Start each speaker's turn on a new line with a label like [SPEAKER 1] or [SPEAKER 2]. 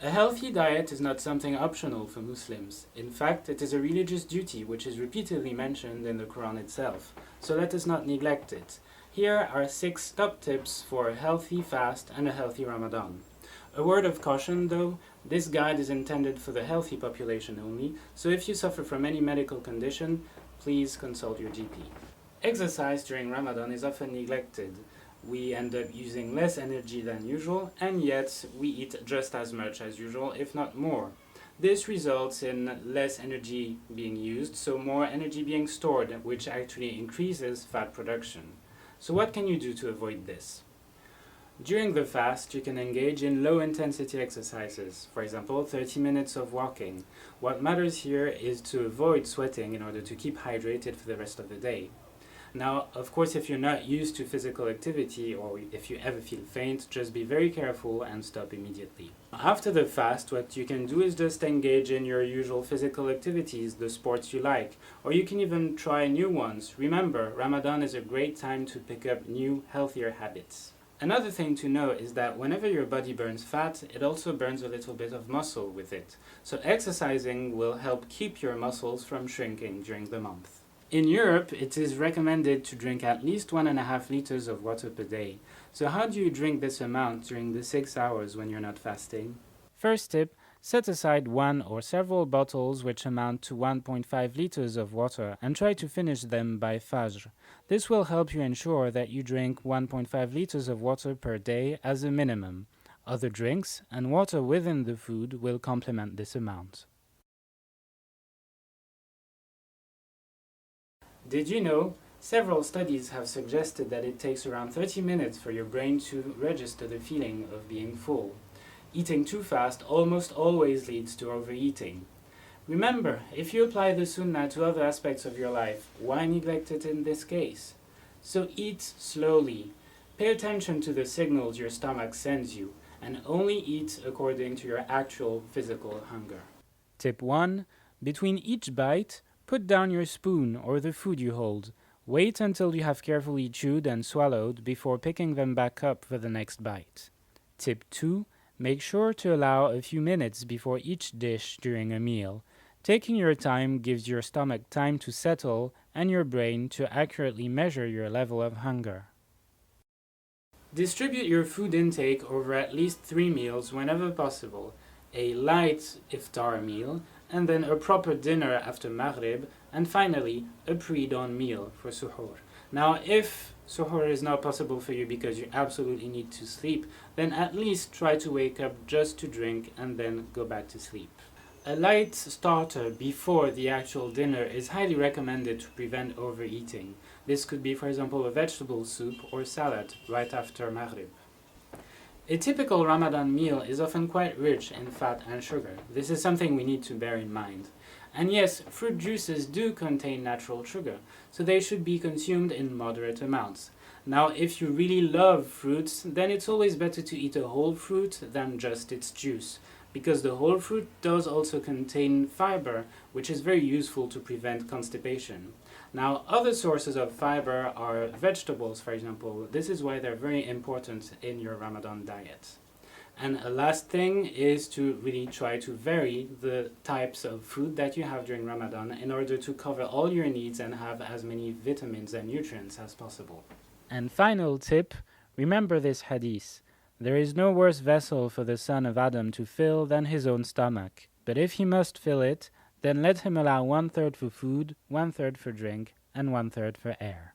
[SPEAKER 1] A healthy diet is not something optional for Muslims. In fact, it is a religious duty which is repeatedly mentioned in the Quran itself, so let us not neglect it. Here are 6 top tips for a healthy fast and a healthy Ramadan. A word of caution though, this guide is intended for the healthy population only, so if you suffer from any medical condition, please consult your GP. Exercise during Ramadan is often neglected. We end up using less energy than usual, and yet we eat just as much as usual, if not more. This results in less energy being used, so more energy being stored, which actually increases fat production. So what can you do to avoid this? During the fast, you can engage in low-intensity exercises, for example, 30 minutes of walking. What matters here is to avoid sweating in order to keep hydrated for the rest of the day. Now, of course, if you're not used to physical activity or if you ever feel faint, just be very careful and stop immediately. After the fast, what you can do is just engage in your usual physical activities, the sports you like, or you can even try new ones. Remember, Ramadan is a great time to pick up new, healthier habits. Another thing to know is that whenever your body burns fat, it also burns a little bit of muscle with it. So exercising will help keep your muscles from shrinking during the month. In Europe, it is recommended to drink at least 1.5 liters of water per day. So how do you drink this amount during the 6 hours when you're not fasting? First tip, set aside 1 or several bottles which amount to 1.5 liters of water and try to finish them by Fajr. This will help you ensure that you drink 1.5 liters of water per day as a minimum. Other drinks and water within the food will complement this amount. Did you know? Several studies have suggested that it takes around 30 minutes for your brain to register the feeling of being full. Eating too fast almost always leads to overeating. Remember, if you apply the Sunnah to other aspects of your life, why neglect it in this case? So eat slowly. Pay attention to the signals your stomach sends you, and only eat according to your actual physical hunger. Tip 1. Between each bite, put down your spoon or the food you hold. Wait until you have carefully chewed and swallowed before picking them back up for the next bite. Tip 2. Make sure to allow a few minutes before each dish during a meal. Taking your time gives your stomach time to settle and your brain to accurately measure your level of hunger. Distribute your food intake over at least 3 meals whenever possible. A light iftar meal, and then a proper dinner after Maghrib, and finally a pre-dawn meal for suhoor. Now, if suhoor is not possible for you because you absolutely need to sleep, then at least try to wake up just to drink and then go back to sleep. A light starter before the actual dinner is highly recommended to prevent overeating. This could be, for example, a vegetable soup or salad right after Maghrib. A typical Ramadan meal is often quite rich in fat and sugar. This is something we need to bear in mind. And yes, fruit juices do contain natural sugar, so they should be consumed in moderate amounts. Now, if you really love fruits, then it's always better to eat a whole fruit than just its juice, because the whole fruit does also contain fiber, which is very useful to prevent constipation. Now, other sources of fiber are vegetables, for example. This is why they're very important in your Ramadan diet. And a last thing is to really try to vary the types of food that you have during Ramadan in order to cover all your needs and have as many vitamins and nutrients as possible. And final tip, remember this hadith. There is no worse vessel for the son of Adam to fill than his own stomach. But if he must fill it, then let him allow 1/3 for food, 1/3 for drink, and 1/3 for air.